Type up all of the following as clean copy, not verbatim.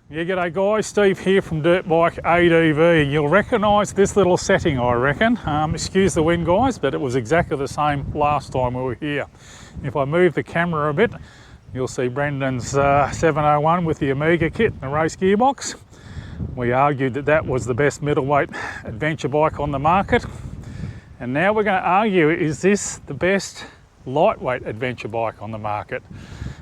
Yeah, g'day guys, Steve here from Dirt Bike ADV. You'll recognise this little setting, I reckon. Excuse the wind guys, but it was exactly the same last time we were here. If I move the camera a bit, you'll see Brendan's 701 with the Omega kit and the race gearbox. We argued that that was the best middleweight adventure bike on the market. And now we're going to argue, is this the best lightweight adventure bike on the market?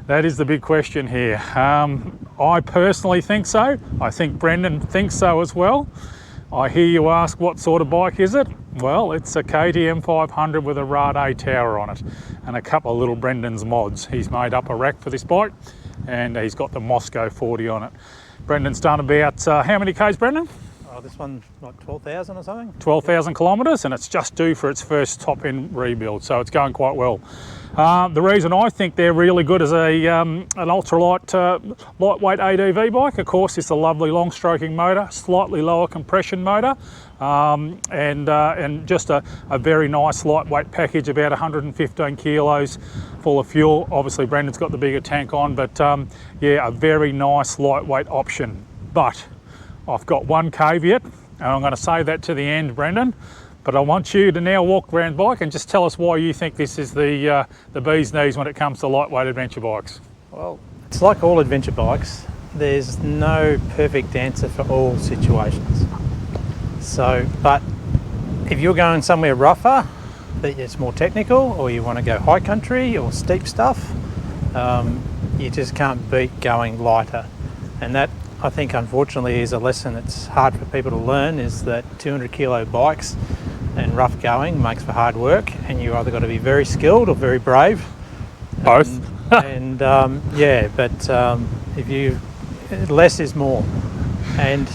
That is the big question here. I personally think so. I think Brendan thinks so as well. I hear you ask, what sort of bike is it? Well, it's a KTM 500 with a Rade tower on it and a couple of little Brendan's mods. He's made up a rack for this bike and he's got the Moscow 40 on it. Brendan's done about, how many Ks, Brendan? This one, like 12,000 or something? 12,000 kilometres, and it's just due for its first top-end rebuild, so it's going quite well. The reason I think they're really good as an ultralight, lightweight ADV bike, of course, is the lovely long-stroking motor, slightly lower compression motor, and just a very nice lightweight package, about 115 kilos full of fuel. Obviously, Brendan's got the bigger tank on, but yeah, a very nice lightweight option. But I've got one caveat, and I'm going to say that to the end, Brendan, but I want you to now walk around bike and just tell us why you think this is the bee's knees when it comes to lightweight adventure bikes. Well, it's like all adventure bikes. There's no perfect answer for all situations. So, but if you're going somewhere rougher, that it's more technical, or you want to go high country or steep stuff, you just can't beat going lighter. And that, I think, unfortunately, is a lesson that's hard for people to learn, is that 200 kilo bikes and rough going makes for hard work, and you either got to be very skilled or very brave. Both. Yeah, but if you, less is more. And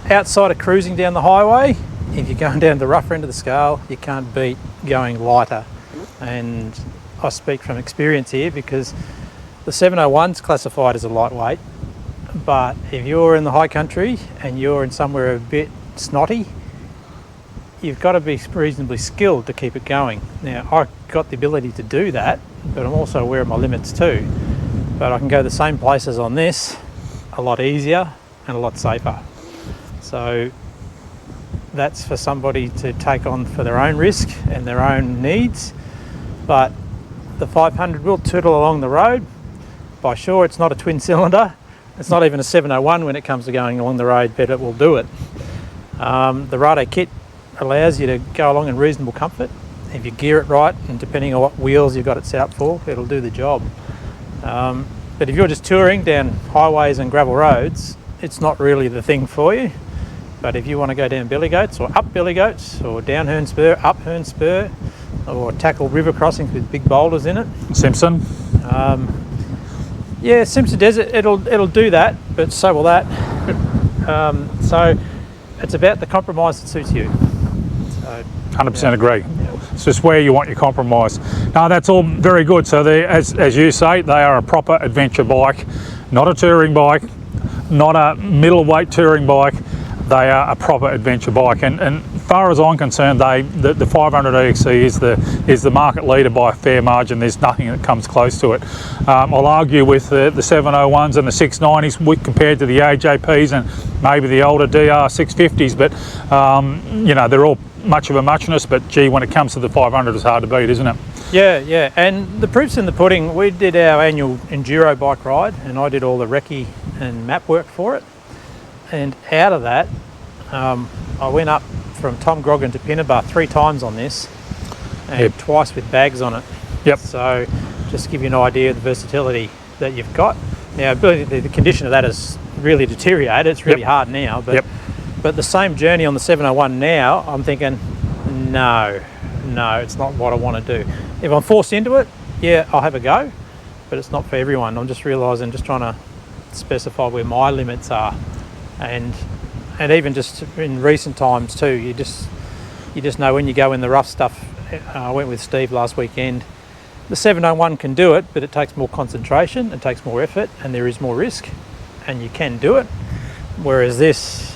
outside of cruising down the highway, if you're going down the rougher end of the scale, you can't beat going lighter. And I speak from experience here, because the 701's classified as a lightweight. But if you're in the high country and you're in somewhere a bit snotty, you've got to be reasonably skilled to keep it going. Now, I've got the ability to do that, but I'm also aware of my limits too. But I can go the same places on this a lot easier and a lot safer. So that's for somebody to take on for their own risk and their own needs. But the 500 will tootle along the road. By sure, it's not a twin cylinder. It's not even a 701 when it comes to going along the road, but it will do it. The Rade kit allows you to go along in reasonable comfort. If you gear it right, and depending on what wheels you've got it set up for, it'll do the job. But if you're just touring down highways and gravel roads, it's not really the thing for you. But if you want to go down Billy Goats, or up Billy Goats, or down Hern Spur, up Hern Spur, or tackle river crossings with big boulders in it. Simpson. Yeah, Simpson Desert, it'll do that, but so will that. So it's about the compromise that suits you. So, 100% agree. It's just where you want your compromise. No, that's all very good. So they, as you say, they are a proper adventure bike, not a touring bike, not a middleweight touring bike. They are a proper adventure bike, and as far as I'm concerned, the 500 EXC is the market leader by a fair margin. There's nothing that comes close to it. I'll argue with the 701s and the 690s compared to the AJPs and maybe the older DR 650s, but you know, they're all much of a muchness. But gee, when it comes to the 500, it's hard to beat, isn't it? Yeah, and the proof's in the pudding. We did our annual enduro bike ride, and I did all the recce and map work for it. And out of that, I went up from Tom Grogan to Pinnabar 3 times on this, and twice with bags on it. Yep. So just to give you an idea of the versatility that you've got. Now, the condition of that has really deteriorated. It's really hard now, but the same journey on the 701 now, I'm thinking, no, it's not what I want to do. If I'm forced into it, yeah, I'll have a go, but it's not for everyone. I'm just realising, just trying to specify where my limits are. And even just in recent times too, you just know when you go in the rough stuff. I went with Steve last weekend. The 701 can do it, but it takes more concentration, it takes more effort, and there is more risk, and you can do it. Whereas this,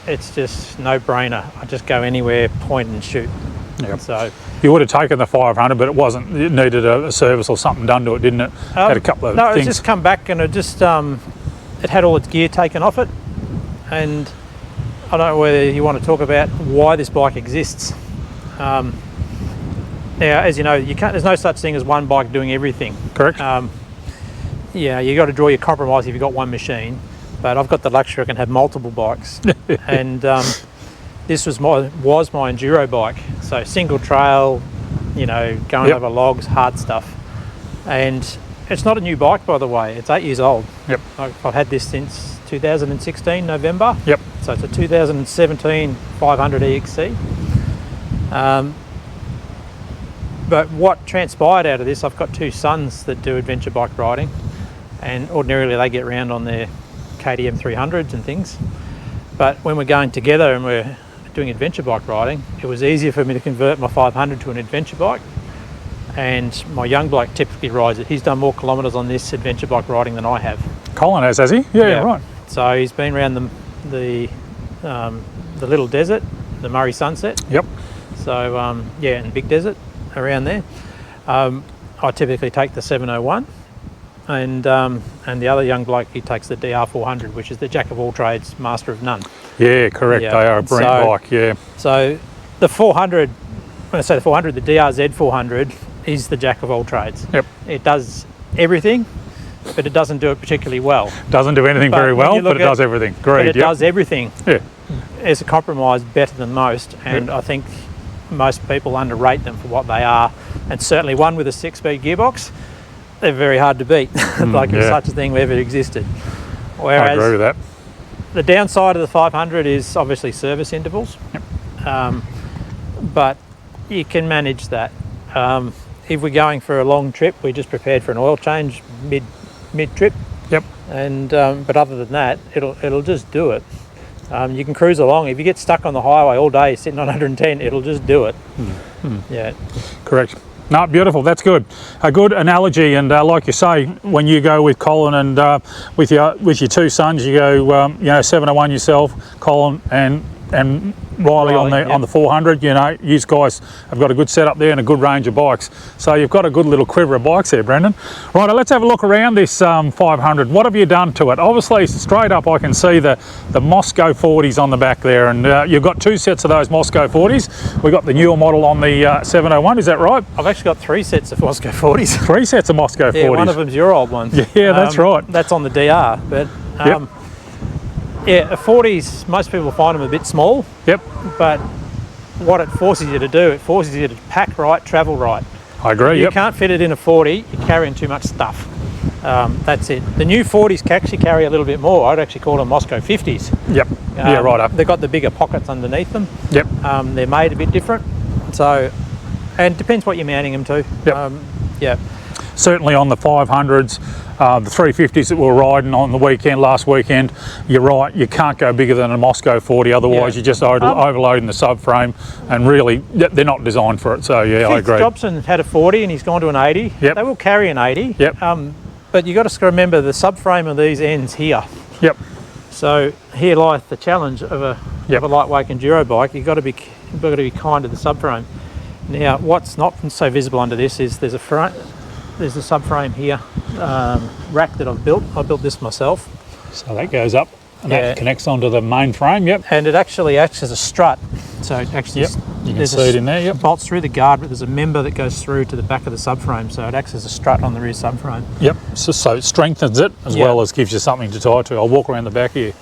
it's just no brainer. I just go anywhere, point and shoot. Yep. So you would have taken the 500, but it needed a service or something done to it, didn't it? Had a couple of things. No, it's just come back, and it it had all its gear taken off it, and I don't know whether you want to talk about why this bike exists. Now, as you know, there's no such thing as one bike doing everything. Correct. Yeah, you got to draw your compromise if you've got one machine, but I've got the luxury I can have multiple bikes. And this was my enduro bike, so single trail, you know, going over logs, hard stuff. And it's not a new bike, by the way. It's 8 years old. Yep. I've had this since 2016 November. Yep. So it's a 2017 500 EXC. But what transpired out of this, I've got two sons that do adventure bike riding, and ordinarily they get around on their KTM 300s and things. But when we're going together and we're doing adventure bike riding, it was easier for me to convert my 500 to an adventure bike. And my young bloke typically rides it. He's done more kilometres on this adventure bike riding than I have. Colin has he? Yeah, right. So he's been around the Little Desert, the Murray Sunset. Yep. So yeah, and Big Desert around there. I typically take the 701, and the other young bloke, he takes the DR400, which is the jack of all trades, master of none. Yeah, correct. Yeah. They are a brilliant bike. Yeah. So the 400, when I say the 400, the DRZ 400 is the jack of all trades. Yep. It does everything, but it doesn't do it particularly well. Doesn't do anything very well, but it does everything. Great. But it does everything. Yeah. As a compromise, better than most, and I think most people underrate them for what they are. And certainly one with a 6-speed gearbox, they're very hard to beat. Like if such a thing ever existed. Whereas I agree with that. the downside of the 500 is obviously service intervals. Yep. But you can manage that. If we're going for a long trip, we just prepared for an oil change mid trip. Yep. And but other than that, it'll just do it. You can cruise along. If you get stuck on the highway all day sitting on 110, it'll just do it. Yeah. Correct. No, beautiful. That's good. A good analogy, and like you say, when you go with Colin and with your two sons, you go, 701 yourself, Colin, and Riley on the 400. You know, you guys have got a good setup there and a good range of bikes. So you've got a good little quiver of bikes there, Brendan. Right, let's have a look around this 500. What have you done to it? Obviously, straight up, I can see the Moscow 40s on the back there, and you've got two sets of those Moscow 40s. We've got the newer model on the 701. Is that right? I've actually got 3 sets of Moscow 40s. 3 sets of Moscow 40s. Yeah, one of them's your old one. Yeah, that's right. That's on the DR, but. Yeah, the 40s, most people find them a bit small. Yep. But what it forces you to do, it forces you to pack right, travel right. I agree, You can't fit it in a 40, you're carrying too much stuff. That's it. The new 40s can actually carry a little bit more. I'd actually call them Moscow 50s. Yep. Yeah, right up. They've got the bigger pockets underneath them. Yep. They're made a bit different. So, and it depends what you're mounting them to. Yep. Yeah. Certainly on the 500s, the 350s that we're riding on the last weekend, you're right, you can't go bigger than a Moscow 40, otherwise you're just overloading the subframe, and really they're not designed for it. So yeah, I agree. Jobson had a 40 and he's gone to an 80. Yep. They will carry an 80. Yep. But you got to remember the subframe of these ends here. Yep. So here lies the challenge of a lightweight enduro bike. You've got to be kind to the subframe. Now, what's not so visible under this is there's a subframe here, rack that I've built. I built this myself. So that goes up and that connects onto the main frame. Yep. And it actually acts as a strut. So it actually, you can see it in there. Yep. Bolts through the guard, but there's a member that goes through to the back of the subframe. So it acts as a strut on the rear subframe. Yep. So it strengthens it as well as gives you something to tie to. I'll walk around the back here.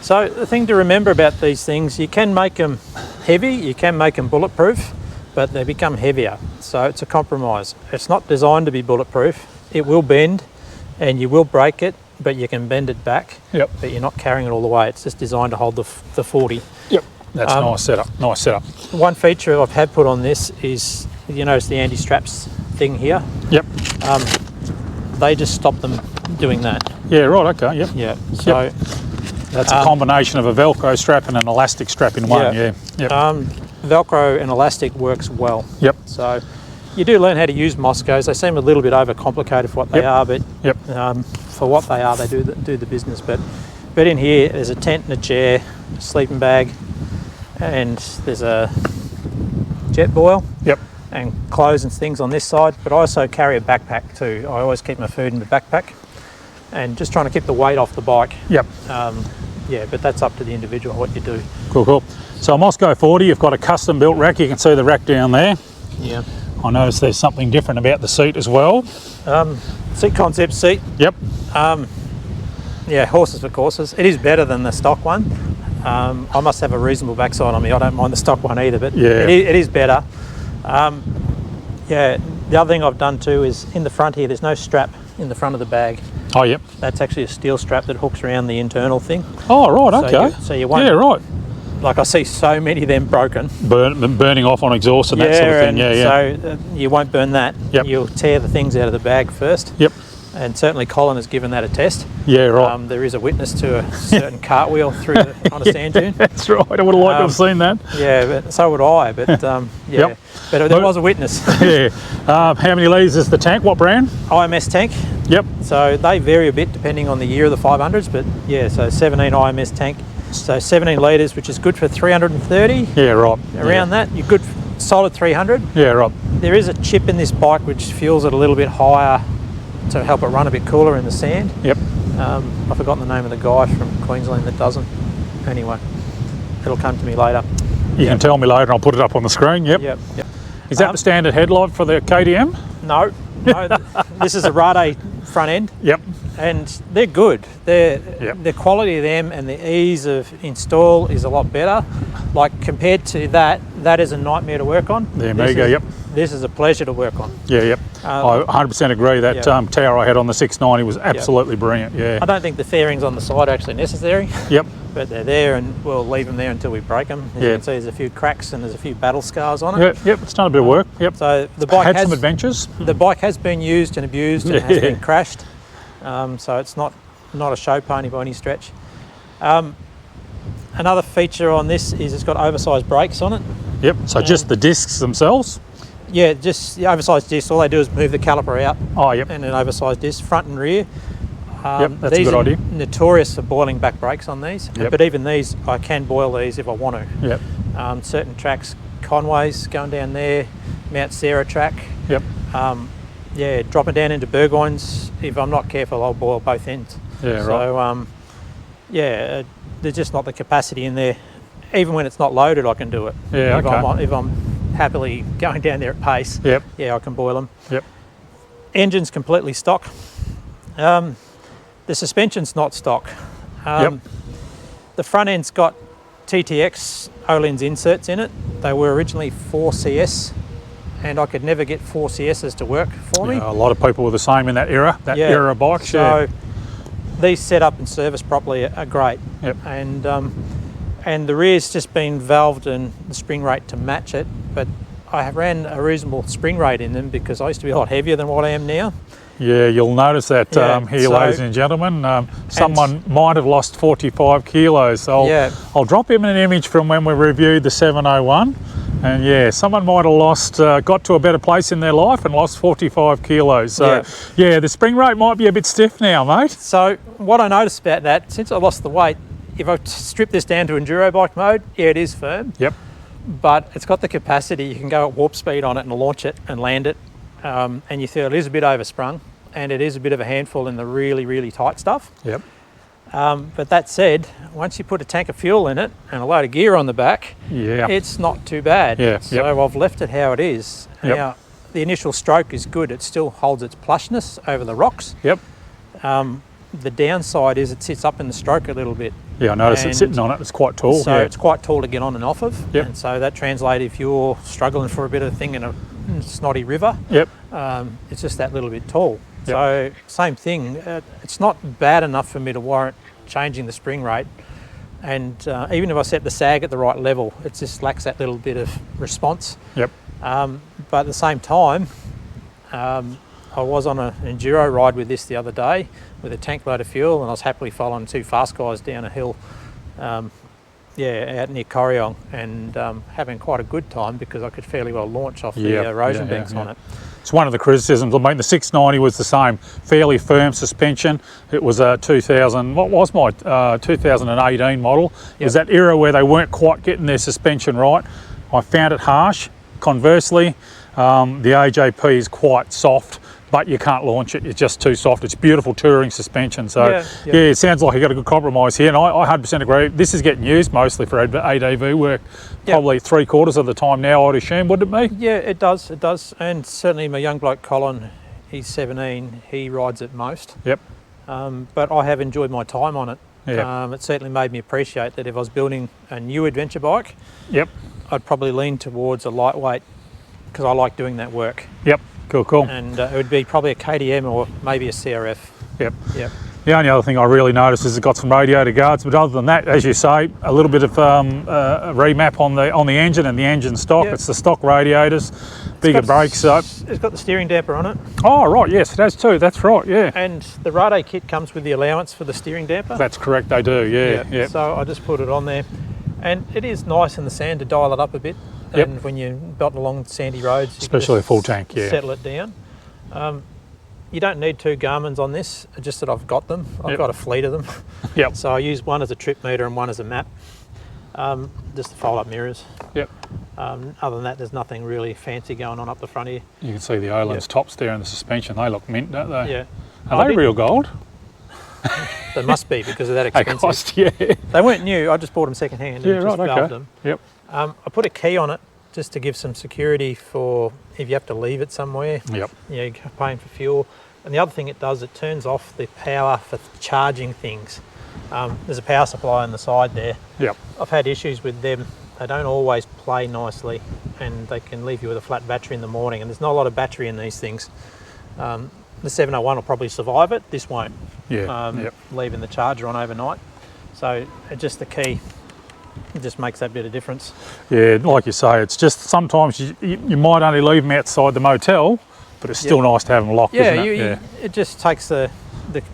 So the thing to remember about these things, you can make them heavy, you can make them bulletproof, but they become heavier. So it's a compromise. It's not designed to be bulletproof. It will bend and you will break it, but you can bend it back. Yep. But you're not carrying it all the way. It's just designed to hold the 40. Yep. That's a nice setup. Nice setup. One feature I've had put on this is, you notice the anti-straps thing here? Yep. They just stop them doing that. Yeah, right, okay, yep. Yeah. So that's a combination of a Velcro strap and an elastic strap in one, Yep. Velcro and elastic works well. Yep. So you do learn how to use Moscows. They seem a little bit overcomplicated for what they are, but for what they are, they do the business. But in here, there's a tent and a chair, a sleeping bag, and there's a jet boil. Yep. And clothes and things on this side. But I also carry a backpack too. I always keep my food in the backpack. and just trying to keep the weight off the bike. Yep. Yeah, but that's up to the individual what you do. Cool, cool. So Moscow 40, you've got a custom built rack. You can see the rack down there. Yeah. I noticed there's something different about the seat as well. Seat concept seat. Yep. Yeah, horses for courses. It is better than the stock one. I must have a reasonable backside on me. I don't mind the stock one either, but Yeah. it is better. Yeah, the other thing I've done too is in the front here, there's no strap in the front of the bag. Oh, yep. That's actually a steel strap that hooks around the internal thing. Oh, right, okay. So you won't, yeah, right. like I see so many of them broken. Burning off on exhaust and that sort of thing, yeah. So you won't burn that. Yep. You'll tear the things out of the bag first. Yep. And certainly Colin has given that a test. Yeah, right. There is a witness to a certain cartwheel through on a sand dune. That's right. I would have liked to have seen that. Yeah, but so would I. But yeah, Yep. but there was a witness. Yeah. How many litres is the tank? What brand? IMS tank. Yep. So they vary a bit depending on the year of the 500s, but yeah, so 17 IMS tank. So 17 litres, which is good for 330. Yeah, right. Around that, you're good for solid 300. Yeah, right. There is a chip in this bike which fuels it a little bit higher to help it run a bit cooler in the sand. Yep. I've forgotten the name of the guy from Queensland that doesn't. Anyway, it'll come to me later. You can tell me later and I'll put it up on the screen. Yep. Yep. Is that the standard headlight for the KTM? No, this is a Rade front end. Yep. And they're good. Yep. The quality of them and the ease of install is a lot better. Like compared to that is a nightmare to work on. There you go, yep. This is a pleasure to work on. Yeah, yep. I 100% agree. That Yep. tower I had on the 690 was absolutely brilliant, yeah. I don't think the fairings on the side are actually necessary. Yep. But they're there and we'll leave them there until we break them. As you can see, there's a few cracks and there's a few battle scars on it. Yep, it's done a bit of work, yep. So the bike had has some adventures. The bike has been used and abused and has been crashed. So it's not a show pony by any stretch. Another feature on this is it's got oversized brakes on it. Yep, so just the discs themselves? Yeah, just the oversized discs. All they do is move the caliper out. Oh, yep. And an oversized disc, front and rear. Yep, that's a good idea. These are notorious for boiling back brakes on these. Yep. But even these, I can boil these if I want to. Yep. Certain tracks, Conways going down there, Mount Sarah track. Yep. Yeah, dropping down into Burgoynes. If I'm not careful, I'll boil both ends. Yeah, right. So, yeah, there's just not the capacity in there. Even when it's not loaded, I can do it. Yeah, okay. If I'm happily going down there at pace, Yep. yeah, I can boil them. Yep. Engine's completely stock. The suspension's not stock. Yep. The front end's got TTX Öhlins inserts in it. They were originally 4CS, and I could never get 4CSs to work for me. A lot of people were the same in that era, era of bikes. So these set up and serviced properly are great. Yep. And the rear's just been valved and the spring rate to match it, but I have ran a reasonable spring rate in them because I used to be a lot heavier than what I am now. Yeah, you'll notice that here, ladies and gentlemen. Someone might have lost 45 kilos. So I'll drop him an image from when we reviewed the 701. And yeah, someone might have lost, got to a better place in their life and lost 45 kilos. So yeah, the spring rate might be a bit stiff now, mate. So what I noticed about that, since I lost the weight, if I strip this down to enduro bike mode, yeah, it is firm. Yep. But it's got the capacity, you can go at warp speed on it and launch it and land it. And you feel it is a bit oversprung and it is a bit of a handful in the really, really tight stuff. Yep. But that said, once you put a tank of fuel in it and a load of gear on the back, it's not too bad. Yeah. So I've left it how it is. Yep. Now, the initial stroke is good. It still holds its plushness over the rocks. Yep. The downside is it sits up in the stroke a little bit. Yeah, I noticed it sitting on it. It's quite tall. So it's quite tall to get on and off of. Yep. And so that translates if you're struggling for a bit of thing in a snotty river. Yep. It's just that little bit tall. Yep. So same thing. It's not bad enough for me to warrant changing the spring rate. And even if I set the sag at the right level, it just lacks that little bit of response. Yep. But at the same time, I was on an enduro ride with this the other day with a tank load of fuel, and I was happily following two fast guys down a hill, out near Corryong, and having quite a good time because I could fairly well launch off the erosion banks on it. It's one of the criticisms. I mean, the 690 was the same, fairly firm suspension. It was a 2018 model. It was that era where they weren't quite getting their suspension right. I found it harsh. Conversely, the AJP is quite soft. but you can't launch it. It's just too soft. It's beautiful touring suspension. So yeah, it sounds like you got a good compromise here, and I 100% agree. This is getting used mostly for ADV work, probably 3/4 of the time now, I'd assume, wouldn't it be? Yeah, it does, and certainly my young bloke Colin, he's 17, he rides it most. Yep. But I have enjoyed my time on it. Yeah. It certainly made me appreciate that if I was building a new adventure bike, Yep. I'd probably lean towards a lightweight because I like doing that work. Yep. Cool. And it would be probably a KTM or maybe a CRF. Yep. Yep. The only other thing I really noticed is it's got some radiator guards, but other than that, as you say, a little bit of a remap on the engine and the engine stock. Yep. It's the stock radiators, bigger brakes. So it's got the steering damper on it. Oh right, yes, it has too. That's right, yeah. And the Rade kit comes with the allowance for the steering damper. That's correct, they do. Yeah. So I just put it on there, and it is nice in the sand to dial it up a bit. Yep. And when you're belting along sandy roads, especially a full tank, settle it down. You don't need 2 Garmins on this, just that I've got them. I've got a fleet of them. Yep. So I use one as a trip meter and one as a map, just to fold up mirrors. Yep. Other than that, there's nothing really fancy going on up the front here. You can see the Olin's tops there in the suspension. They look mint, don't they? Yeah. Are they real gold? They must be because they're that expensive. They cost, yeah. They weren't new. I just bought them second hand and just valved them. Yep. I put a key on it just to give some security for if you have to leave it somewhere. Yep. You're paying for fuel. And the other thing it does, it turns off the power for charging things. There's a power supply on the side there. Yep. I've had issues with them. They don't always play nicely, and they can leave you with a flat battery in the morning, and there's not a lot of battery in these things. The 701 will probably survive it. This won't. Yeah. Leaving the charger on overnight. So just the key, it just makes that bit of difference. Yeah, like you say, it's just sometimes you might only leave them outside the motel, but it's still nice to have them locked, isn't it? It just takes the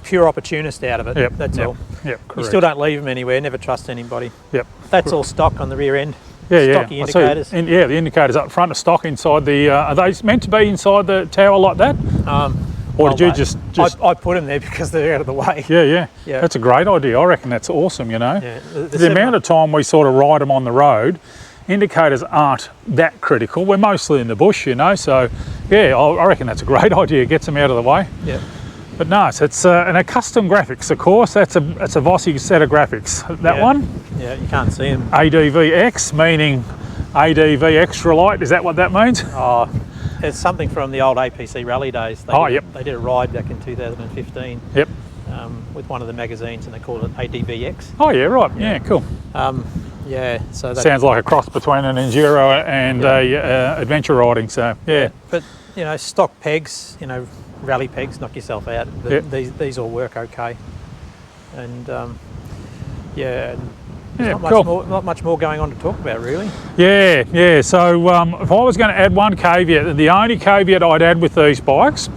pure opportunist out of it. Yep. That's all. Yep, correct. You still don't leave them anywhere, never trust anybody. Yep. That's all stock on the rear end. Yeah, Stocky indicators. the indicators up front are stock inside the, are they meant to be inside the tower like that? Or did you just... I put them there because they're out of the way. Yeah. That's a great idea. I reckon that's awesome, you know. Yeah. The amount of time we sort of ride them on the road, indicators aren't that critical. We're mostly in the bush, you know, so yeah, I reckon that's a great idea. Gets them out of the way. Yeah. But nice. It's and a custom graphics, of course. That's a Vossi set of graphics. That one. Yeah, you can't see them. ADVX, meaning ADV extra light. Is that what that means? Oh, it's something from the old APC rally days. They did a ride back in 2015. Yep. With one of the magazines, and they called it ADVX. Oh yeah, right. Yeah, cool. Yeah, so that sounds like a cross between an enduro and adventure riding. So yeah. But you know, stock pegs, you know, rally pegs, knock yourself out. But these all work okay. And not much more going on to talk about, really. Yeah. So if I was going to add one caveat, the only caveat I'd add with these bikes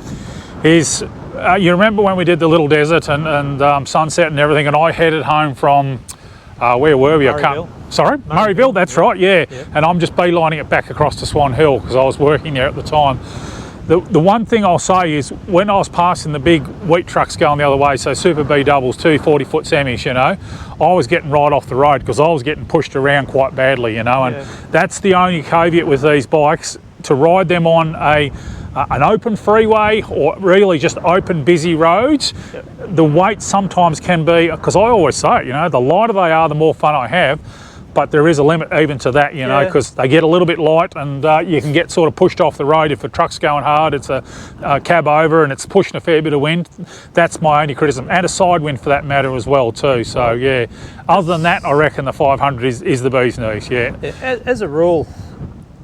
is, you remember when we did the Little Desert and Sunset and everything, and I headed home from, where were we? Murrayville. Sorry? Murrayville, that's right, yeah. And I'm just beelining it back across to Swan Hill because I was working there at the time. The one thing I'll say is when I was passing the big wheat trucks going the other way, so Super B doubles, 2 40-foot semis, you know, I was getting right off the road because I was getting pushed around quite badly, you know, and that's the only caveat with these bikes, to ride them on an open freeway or really just open busy roads. The weight sometimes can be, because I always say it, you know, the lighter they are, the more fun I have. But there is a limit even to that, you know, because they get a little bit light and you can get sort of pushed off the road if a truck's going hard. It's a cab over and it's pushing a fair bit of wind. That's my only criticism, and a side wind for that matter as well too. So yeah, other than that, I reckon the 500 is the bee's knees. Yeah. As a rule,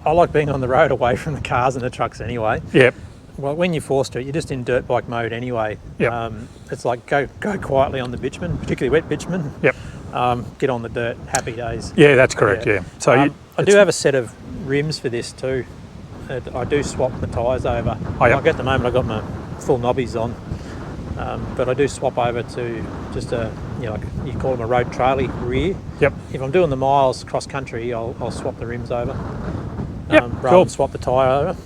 I like being on the road away from the cars and the trucks anyway. Yep. Well, when you're forced to, you're just in dirt bike mode anyway. Yep. It's like go quietly on the bitumen, particularly wet bitumen. Yep. Get on the dirt, happy days. Yeah, that's correct, yeah. So I do have a set of rims for this too. I do swap the tyres over. Like at the moment I've got my full knobbies on, but I do swap over to just a, you know, like you call them a road trailer rear. Yep. If I'm doing the miles cross country, I'll swap the rims over. Rather than swap the tyre over.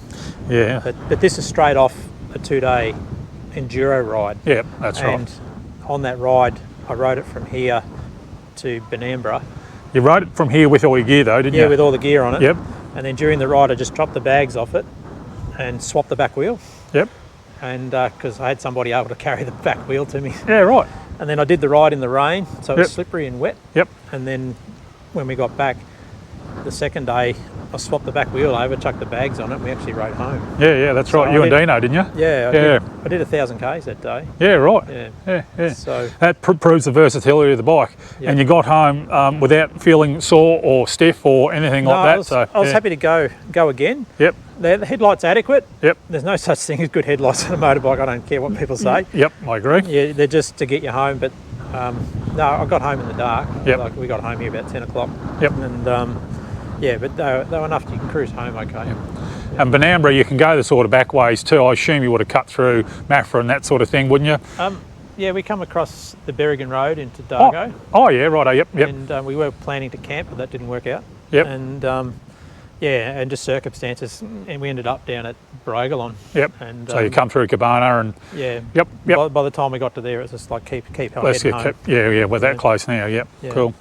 Yeah. But this is straight off a 2-day enduro ride. Yep, that's right. And on that ride, I rode it from here to Benambra. You rode it from here with all your gear though, didn't you? Yeah, with all the gear on it. Yep. And then during the ride, I just dropped the bags off it and swapped the back wheel. Yep. and because I had somebody able to carry the back wheel to me. Yeah, right. And then I did the ride in the rain, so it was slippery and wet. Yep. And then when we got back the second day, I swapped the back wheel over, chucked the bags on it, and we actually rode home. Yeah, that's So right. You and Dino, didn't you? Yeah, I did 1,000 k's that day. Yeah, right. Yeah. So that proves the versatility of the bike. Yep. And you got home without feeling sore or stiff or anything like that. I was happy to go again. Yep. The headlights adequate. Yep. There's no such thing as good headlights on a motorbike. I don't care what people say. Yep, I agree. Yeah, they're just to get you home. But no, I got home in the dark. Yep. Like we got home here about 10 o'clock. Yep. And yeah, but they were enough. You can cruise home okay. Yep. And Benambra, you can go the sort of back ways too. I assume you would have cut through Maffra and that sort of thing, wouldn't you? Yeah, we come across the Berrigan Road into Dargo. Oh yeah, right. Yep. And we were planning to camp, but that didn't work out. Yep. And yeah, and just circumstances, and we ended up down at Brogalon. Yep. And So you come through Cabana and yeah. Yep. By the time we got to there, it was just like keep heading home. Yeah, we're that close now. Yep. Yeah. Cool.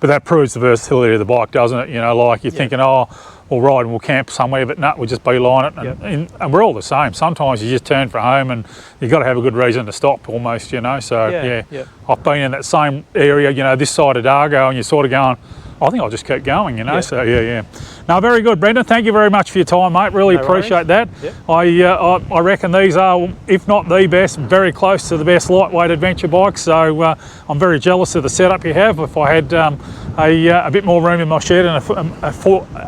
But that proves the versatility of the bike, doesn't it? You know, like you're thinking, oh, we'll ride and we'll camp somewhere, but no, we'll just beeline it. And we're all the same. Sometimes you just turn for home and you've got to have a good reason to stop almost, you know. So, yeah. I've been in that same area, you know, this side of Dargo, and you're sort of going, I think I'll just keep going, you know. So, yeah. No, very good, Brendan. Thank you very much for your time, mate. Really appreciate that. Yep. I reckon these are, if not the best, very close to the best lightweight adventure bikes. So I'm very jealous of the setup you have. If I had a bit more room in my shed and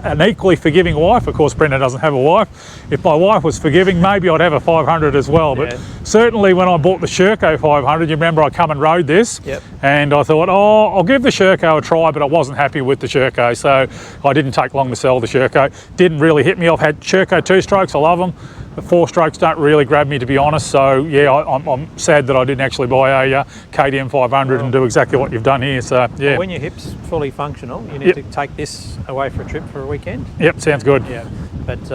an equally forgiving wife, of course Brendan doesn't have a wife. If my wife was forgiving, maybe I'd have a 500 as well. But certainly when I bought the Sherco 500, you remember I come and rode this, and I thought, oh, I'll give the Sherco a try, but I wasn't happy with the Sherco, so I didn't take long to sell the Sherco. Didn't really hit me. I've had Sherco 2-strokes, I love them. The 4-strokes don't really grab me, to be honest. So yeah, I'm sad that I didn't actually buy a KTM 500 and do exactly what you've done here. So yeah. Well, when your hip's fully functional, you need to take this away for a trip for a weekend. Yep, sounds good. Yeah, but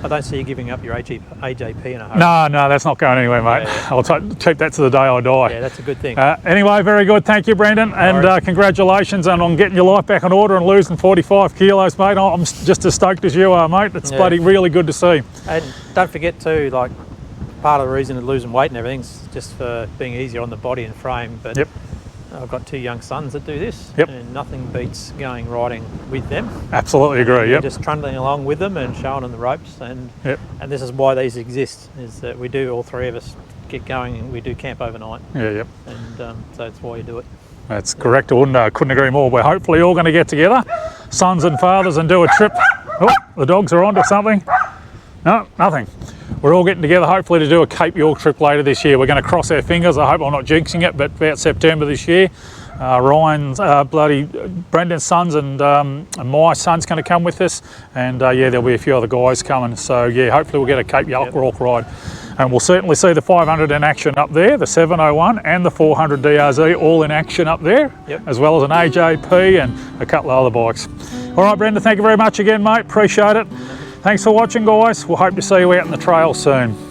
I don't see you giving up your AJP in a hurry. No, that's not going anywhere, mate. I'll keep that to the day I die. Yeah, that's a good thing. Anyway, very good. Thank you, Brendan, and congratulations on getting your life back in order and losing 45 kilos, mate. I'm just as stoked as you are, mate. It's bloody really good to see. And don't forget too, like, part of the reason of losing weight and everything's just for being easier on the body and frame. But I've got 2 young sons that do this, and nothing beats going riding with them. Absolutely agree. Yep. Just trundling along with them and showing them the ropes, and this is why these exist. Is that we do, all 3 of us get going and we do camp overnight. And so that's why you do it. That's correct. I couldn't agree more. We're hopefully all going to get together, sons and fathers, and do a trip. Oh, the dogs are onto something. No, nothing. We're all getting together hopefully to do a Cape York trip later this year. We're going to cross our fingers. I hope I'm not jinxing it, but about September this year. Ryan's Brendan's sons and my son's going to come with us, and there'll be a few other guys coming. So yeah, hopefully we'll get a Cape York ride, and we'll certainly see the 500 in action up there, the 701 and the 400 DRZ all in action up there, as well as an AJP and a couple of other bikes. All right, Brendan, thank you very much again, mate. Appreciate it. Thanks for watching, guys. We'll hope to see you out in the trail soon.